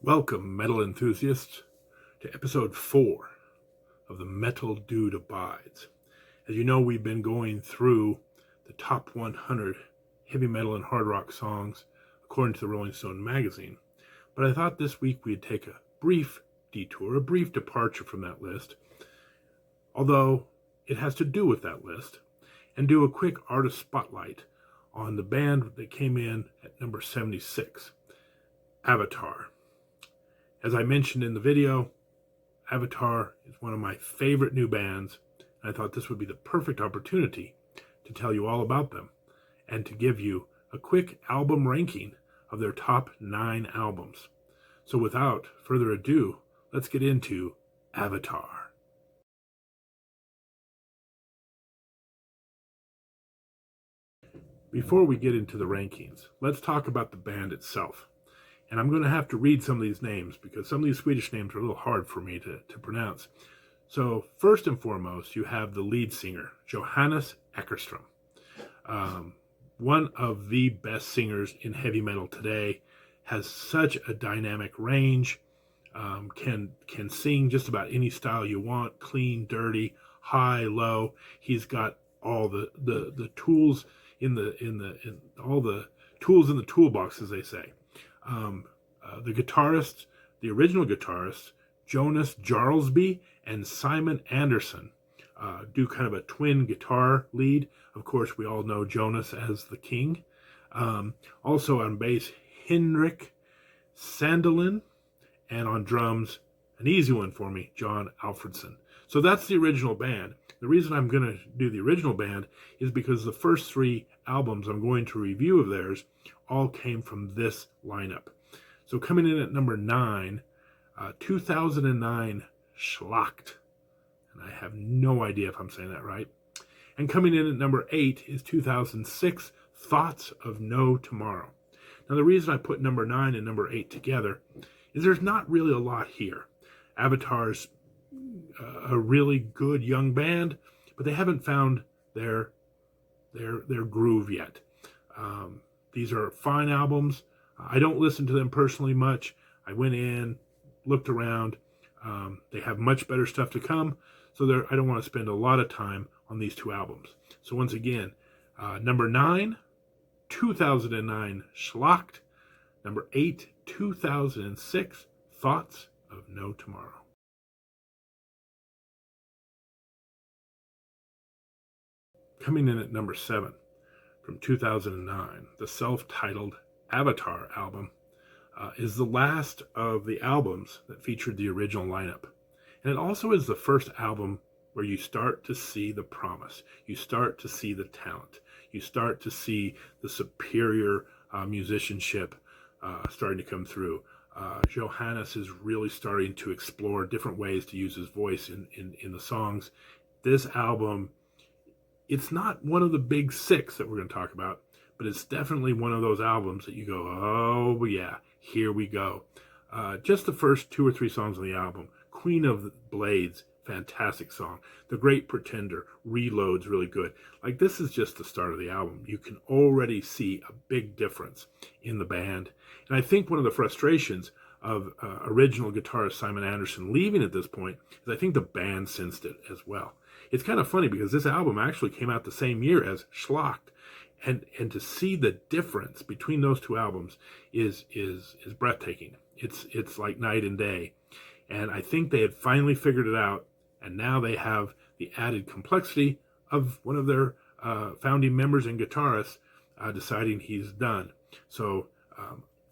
Welcome, metal enthusiasts, to episode 4 of The Metal Dude Abides. As you know, we've been going through the top 100 heavy metal and hard rock songs according to the Rolling Stone magazine. But I thought this week we'd take a brief detour, a brief departure from that list, although it has to do with that list, and do a quick artist spotlight on the band that came in at number 76, Avatar. As I mentioned in the video, Avatar is one of my favorite new bands, and I thought this would be the perfect opportunity to tell you all about them and to give you a quick album ranking of their top 9 albums. So without further ado, let's get into Avatar. Before we get into the rankings, let's talk about the band itself. And I'm going to have to read some of these names because some of these Swedish names are a little hard for me to pronounce. So first and foremost, you have the lead singer, Johannes Eckerström. One of the best singers in heavy metal today, has such a dynamic range, can sing just about any style you want, clean, dirty, high, low. He's got all the tools in all the tools in the toolbox, as they say. The guitarist, the original guitarist, Jonas Jarlsby and Simon Anderson, do kind of a twin guitar lead. Of course, we all know Jonas as the king. Also on bass, Henrik Sandelin, and on drums, an easy one for me, John Alfredson. So that's the original band. The reason I'm going to do the original band is because the first 3 albums I'm going to review of theirs all came from this lineup. So coming in at number 9, 2009 Schlacht, and I have no idea if I'm saying that right. And coming in at number 8 is 2006 Thoughts of No Tomorrow. Now the reason I put number 9 and number 8 together is there's not really a lot here. Avatar's a really good young band, but they haven't found their groove yet. These are fine albums. I don't listen to them personally much. I went in, looked around. They have much better stuff to come, so I don't want to spend a lot of time on these 2 albums. So once again, number 9, 2009 Schlacht. Number 8, 2006 Thoughts of No Tomorrow. Coming in at number 7, from 2009, the self-titled Avatar album is the last of the albums that featured the original lineup. And it also is the first album where you start to see the promise. You start to see the talent. You start to see the superior musicianship starting to come through. Johannes is really starting to explore different ways to use his voice in the songs. This album, it's not one of the big 6 that we're going to talk about, but it's definitely one of those albums that you go, oh yeah, here we go. Just the first 2 or 3 songs on the album. Queen of Blades, fantastic song. The Great Pretender, Reload's really good. Like, this is just the start of the album. You can already see a big difference in the band. And I think one of the frustrations of original guitarist Simon Anderson leaving at this point is I think the band sensed it as well. It's kind of funny because this album actually came out the same year as Schlacht. And to see the difference between those 2 albums is breathtaking. It's like night and day. And I think they had finally figured it out, and now they have the added complexity of one of their founding members and guitarists deciding he's done. So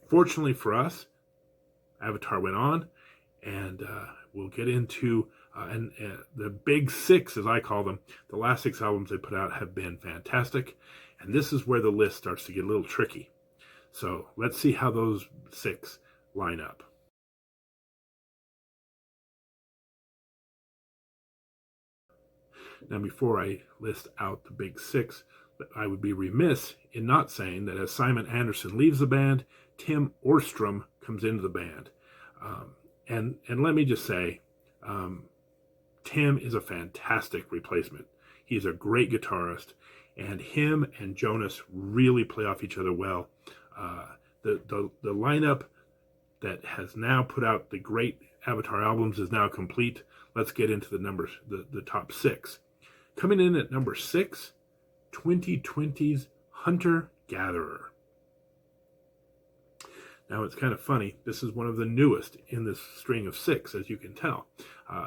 fortunately for us, Avatar went on, and we'll get into and the big 6, as I call them. The last 6 albums they put out have been fantastic, and this is where the list starts to get a little tricky. So let's see how those 6 line up. Now, before I list out the big 6, I would be remiss in not saying that as Simon Anderson leaves the band, Tim Årstrom comes into the band. And let me just say, Tim is a fantastic replacement. He's a great guitarist, and him and Jonas really play off each other well. The lineup that has now put out the great Avatar albums is now complete. Let's get into the numbers, the top 6. Coming in at number 6, 2020's Hunter Gatherer. Now it's kind of funny. This is one of the newest in this string of 6, as you can tell.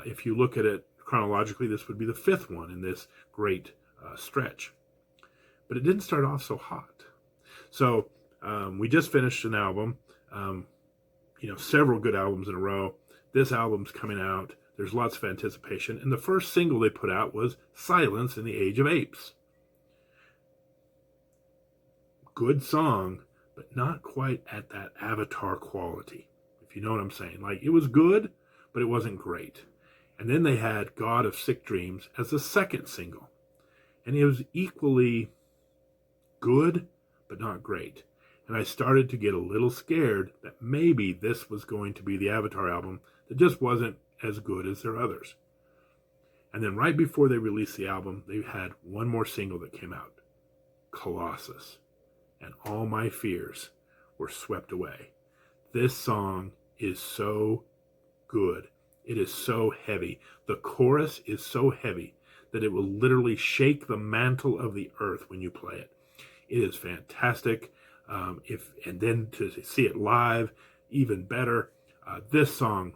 If you look at it chronologically, this would be the 5th one in this great stretch. But it didn't start off so hot. So we just finished an album, several good albums in a row. This album's coming out. There's lots of anticipation. And the first single they put out was Silence in the Age of Apes. Good song, but not quite at that Avatar quality, if you know what I'm saying. Like, it was good, but it wasn't great. And then they had God of Sick Dreams as the second single. And it was equally good, but not great. And I started to get a little scared that maybe this was going to be the Avatar album that just wasn't as good as their others. And then right before they released the album, they had one more single that came out, Colossus. And all my fears were swept away. This song is so good. It is so heavy. The chorus is so heavy that it will literally shake the mantle of the earth when you play it. It is fantastic. And then to see it live, even better. This song,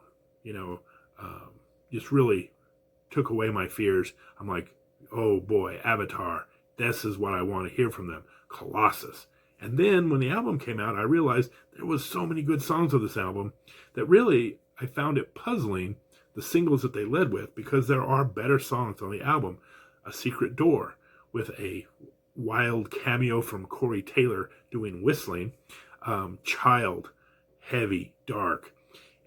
just really took away my fears. I'm like, oh boy, Avatar, this is what I want to hear from them. Colossus. And then when the album came out, I realized there was so many good songs of this album that really I found it puzzling, the singles that they led with, because there are better songs on the album. A Secret Door with a wild cameo from Corey Taylor doing whistling. Child, heavy, dark.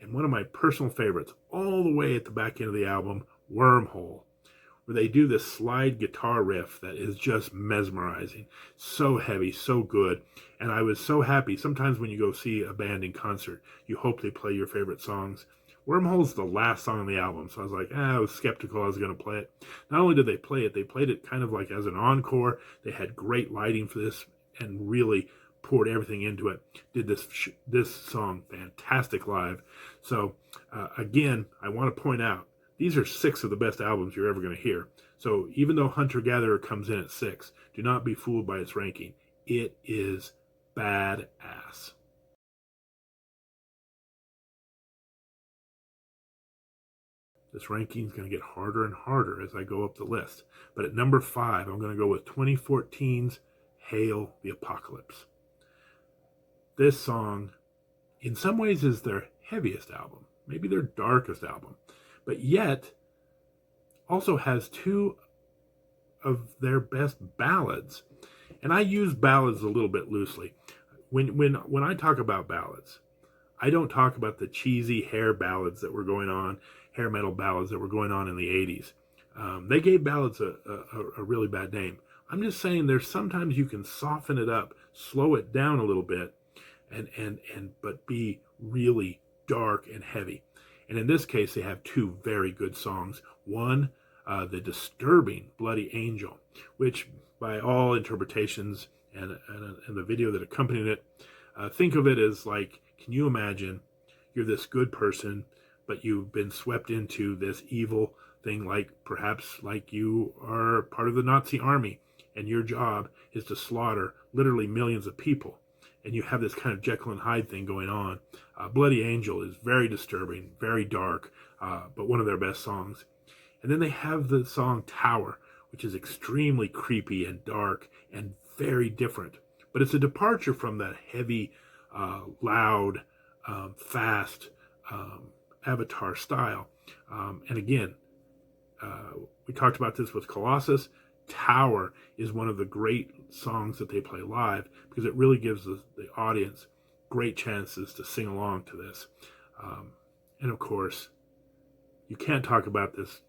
And one of my personal favorites, all the way at the back end of the album, Wormhole, where they do this slide guitar riff that is just mesmerizing. So heavy, so good. And I was so happy. Sometimes when you go see a band in concert, you hope they play your favorite songs. Wormhole's the last song on the album, so I was like, I was skeptical I was going to play it. Not only did they play it kind of like as an encore. They had great lighting for this and really poured everything into it. Did this song fantastic live. So again, I want to point out, these are 6 of the best albums you're ever going to hear. So even though Hunter Gatherer comes in at 6, do not be fooled by its ranking. It is badass. This ranking is going to get harder and harder as I go up the list. But at number 5, I'm going to go with 2014's Hail the Apocalypse. This song, in some ways, is their heaviest album, maybe their darkest album, but yet also has 2 of their best ballads. And I use ballads a little bit loosely. When I talk about ballads, I don't talk about the cheesy hair ballads that were going on, hair metal ballads that were going on in the 80s. They gave ballads a really bad name. I'm just saying there's sometimes you can soften it up, slow it down a little bit, but be really dark and heavy. And in this case, they have 2 very good songs. One, the disturbing Bloody Angel, which by all interpretations and the video that accompanied it, think of it as like, can you imagine you're this good person, but you've been swept into this evil thing, like perhaps like you are part of the Nazi army and your job is to slaughter literally millions of people. And you have this kind of Jekyll and Hyde thing going on. Bloody Angel is very disturbing, very dark, but one of their best songs. And then they have the song Tower, which is extremely creepy and dark and very different. But it's a departure from that heavy, loud, fast Avatar style. And again, we talked about this with Colossus. Tower is one of the great songs that they play live because it really gives the audience great chances to sing along to this. And of course, you can't talk about this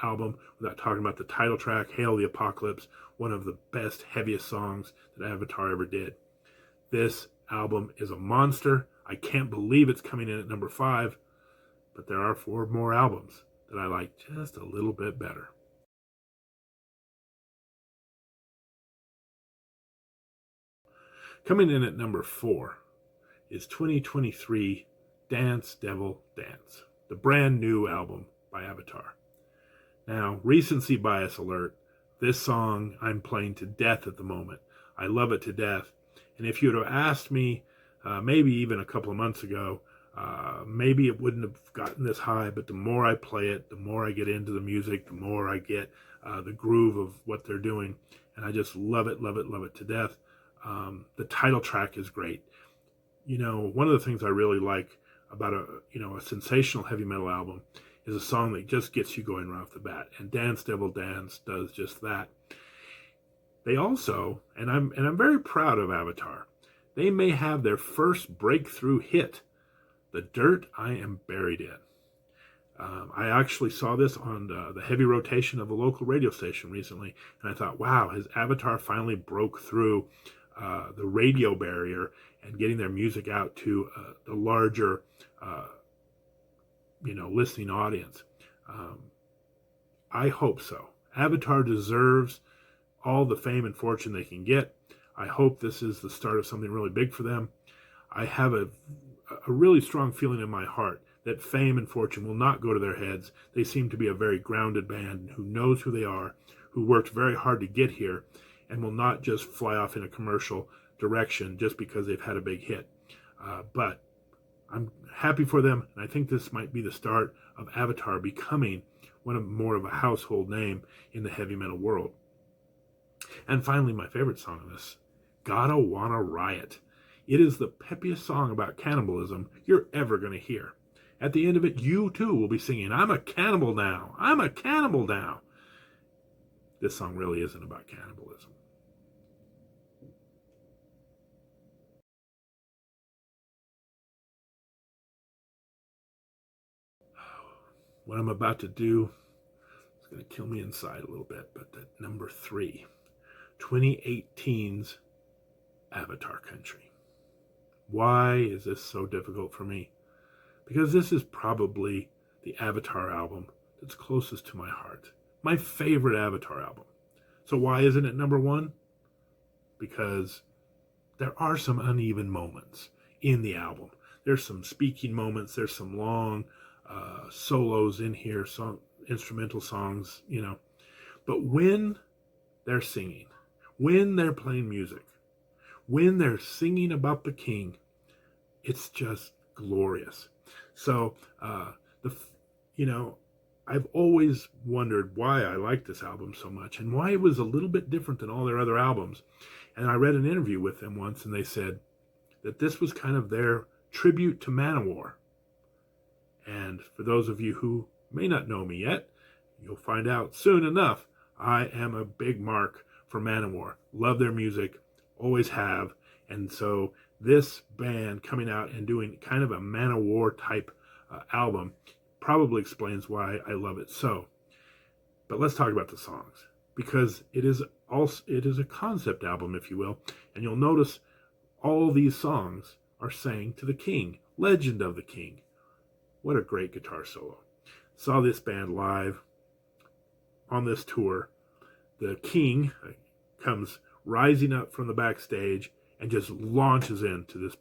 album without talking about the title track, Hail the Apocalypse, one of the best, heaviest songs that Avatar ever did. This album is a monster. I can't believe it's coming in at number 5, but there are 4 more albums that I like just a little bit better. Coming in at number 4 is 2023 Dance Devil Dance, the brand new album by Avatar. Now, recency bias alert, this song I'm playing to death at the moment. I love it to death. And if you would have asked me maybe even a couple of months ago, maybe it wouldn't have gotten this high, but the more I play it, the more I get into the music, the more I get the groove of what they're doing. And I just love it, love it, love it to death. The title track is great. You know, one of the things I really like about a sensational heavy metal album is a song that just gets you going right off the bat. And Dance Devil Dance does just that. They also, and I'm very proud of Avatar, they may have their first breakthrough hit, The Dirt I Am Buried In. I actually saw this on the heavy rotation of a local radio station recently, and I thought, wow, has Avatar finally broke through the radio barrier and getting their music out to the larger, listening audience? I hope so. Avatar deserves all the fame and fortune they can get. I hope this is the start of something really big for them. I have a really strong feeling in my heart that fame and fortune will not go to their heads. They seem to be a very grounded band who knows who they are, who worked very hard to get here, and will not just fly off in a commercial direction just because they've had a big hit. But I'm happy for them, and I think this might be the start of Avatar becoming more of a household name in the heavy metal world. And finally, my favorite song of this, Gotta Wanna Riot. It is the peppiest song about cannibalism you're ever going to hear. At the end of it, you too will be singing, I'm a cannibal now, I'm a cannibal now. This song really isn't about cannibalism. What I'm about to do is going to kill me inside a little bit, but at number 3, 2018's Avatar Country. Why is this so difficult for me? Because this is probably the Avatar album that's closest to my heart. My favorite Avatar album. So why isn't it number 1? Because there are some uneven moments in the album. There's some speaking moments. There's some long solos in here, some instrumental songs, But when they're singing, when they're playing music, when they're singing about the king, it's just glorious. So, I've always wondered why I liked this album so much and why it was a little bit different than all their other albums. And I read an interview with them once, and they said that this was kind of their tribute to Manowar. And for those of you who may not know me yet, you'll find out soon enough, I am a big mark for Manowar. Love their music, always have. And so this band coming out and doing kind of a Manowar type album probably explains why I love it so. But let's talk about the songs, because it is a concept album, if you will, and you'll notice all these songs are sang to the king, Legend of the King. What a great guitar solo. Saw this band live on this tour. The king comes rising up from the backstage and just launches into this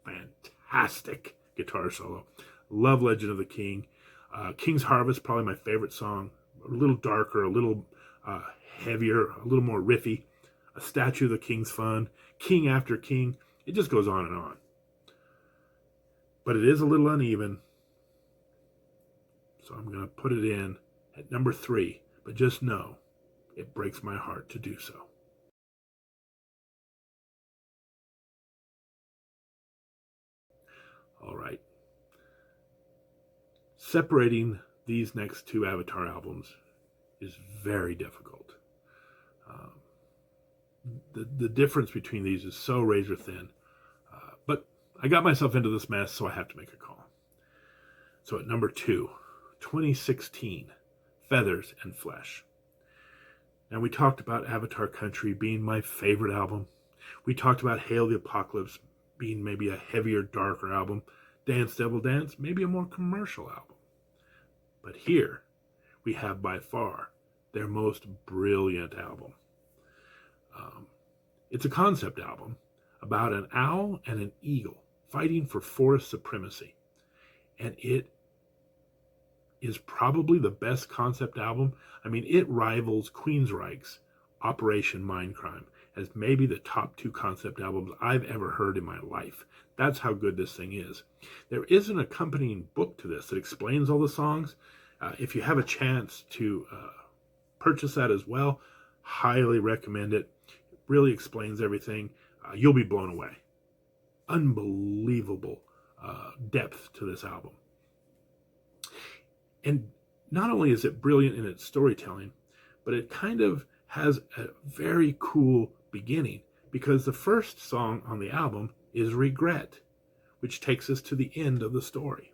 fantastic guitar solo. Love Legend of the King. King's Harvest, probably my favorite song. A little darker, a little heavier, a little more riffy. A Statue of the King's fun. King After King. It just goes on and on. But it is a little uneven. So I'm going to put it in at number 3. But just know, it breaks my heart to do so. All right. Separating these next 2 Avatar albums is very difficult. The difference between these is so razor thin. But I got myself into this mess, so I have to make a call. So at number 2, 2016, Feathers and Flesh. Now, we talked about Avatar Country being my favorite album. We talked about Hail the Apocalypse being maybe a heavier, darker album. Dance Devil Dance, maybe a more commercial album. But here, we have by far their most brilliant album. It's a concept album about an owl and an eagle fighting for forest supremacy. and it is probably the best concept album. I mean, it rivals Queensryche's Operation Mindcrime as maybe the top two concept albums I've ever heard in my life. That's how good this thing is. There is an accompanying book to this that explains all the songs. If you have a chance to purchase that as well, highly recommend it. It really explains everything. You'll be blown away. Unbelievable depth to this album. And not only is it brilliant in its storytelling, but it kind of has a very cool beginning, because the first song on the album is Regret, which takes us to the end of the story.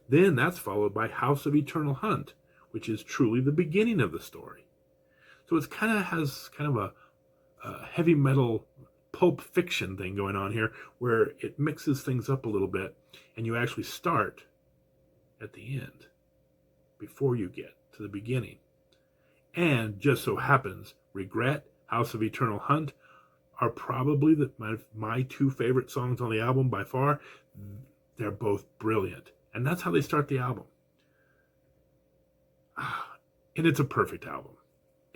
Then that's followed by House of Eternal Hunt, which is truly the beginning of the story. So it has kind of a heavy metal pulp fiction thing going on here, where it mixes things up a little bit, and you actually start at the end before you get to the beginning. And just so happens, Regret, House of Eternal Hunt are probably my two favorite songs on the album by far. They're both brilliant. And that's how they start the album. And it's a perfect album.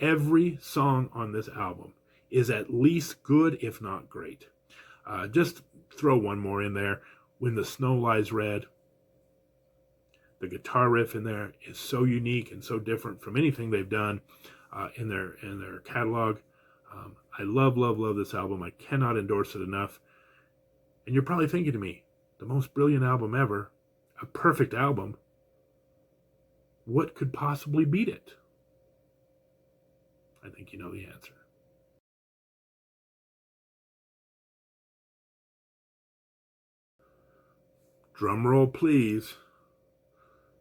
Every song on this album is at least good, if not great. Just throw one more in there. When the Snow Lies Red. The guitar riff in there is so unique and so different from anything they've done in their catalog. I love this album. I cannot endorse it enough. And you're probably thinking to me, the most brilliant album ever, a perfect album. What could possibly beat it? I think you know the answer. Drum roll, please.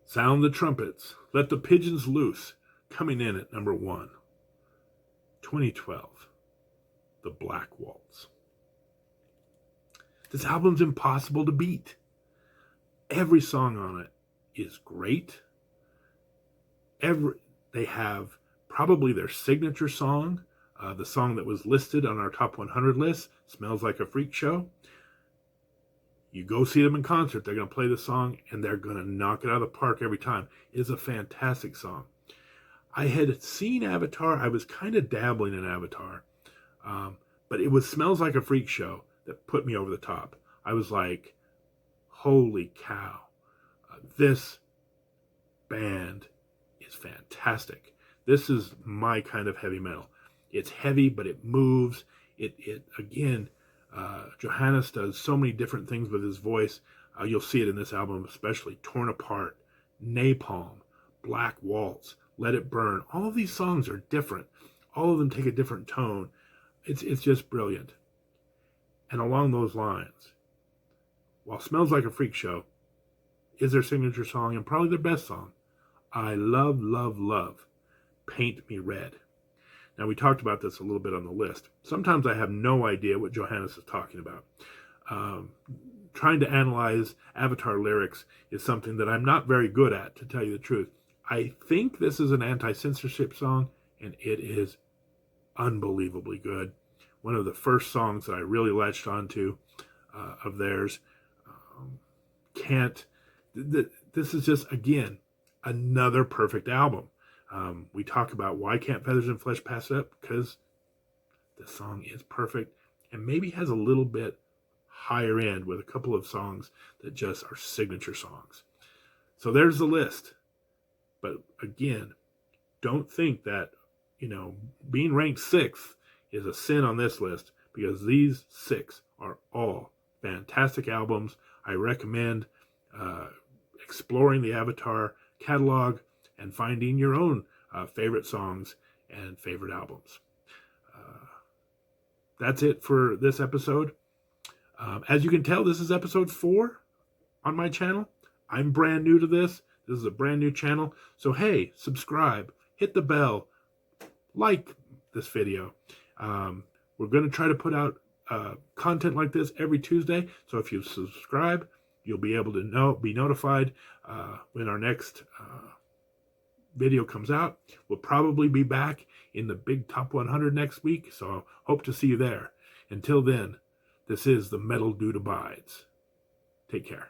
Sound the trumpets. Let the pigeons loose. Coming in at number 1. 2012. The Black Waltz. This album's impossible to beat. Every song on it is great. They have probably their signature song, the song that was listed on our top 100 list, Smells Like a Freak Show. You go see them in concert, they're going to play the song, and they're going to knock it out of the park every time. It is a fantastic song. I had seen Avatar. I was kind of dabbling in Avatar. But it was Smells Like a Freak Show that put me over the top. I was like, holy cow. This band is fantastic. This is my kind of heavy metal. It's heavy, but it moves. Again, Johannes does so many different things with his voice. You'll see it in this album, especially Torn Apart, Napalm, Black Waltz, Let It Burn. All of these songs are different. All of them take a different tone. It's just brilliant. And along those lines, while Smells Like a Freak Show is their signature song and probably their best song, I love Paint Me Red. Now, we talked about this a little bit on the list. Sometimes I have no idea what Johannes is talking about. Trying to analyze Avatar lyrics is something that I'm not very good at, to tell you the truth. I think this is an anti-censorship song, and it is unbelievably good. One of the first songs that I really latched onto of theirs. This is just, again, another perfect album. We talk about why can't Feathers and Flesh pass up? Because the song is perfect and maybe has a little bit higher end with a couple of songs that just are signature songs. So there's the list. But again, don't think that, being ranked 6th is a sin on this list, because these 6 are all fantastic albums. I recommend exploring the Avatar catalog and finding your own favorite songs and favorite albums. That's it for this episode. As you can tell, this is episode 4 on my channel. I'm brand new to this. This is a brand new channel. So hey, subscribe, hit the bell, like this video. We're going to try to put out content like this every Tuesday. So if you subscribe, you'll be able to be notified when our next video comes out. We'll probably be back in the big top 100 next week, so hope to see you there. Until then, this is the Metal Dude Abides. Take care.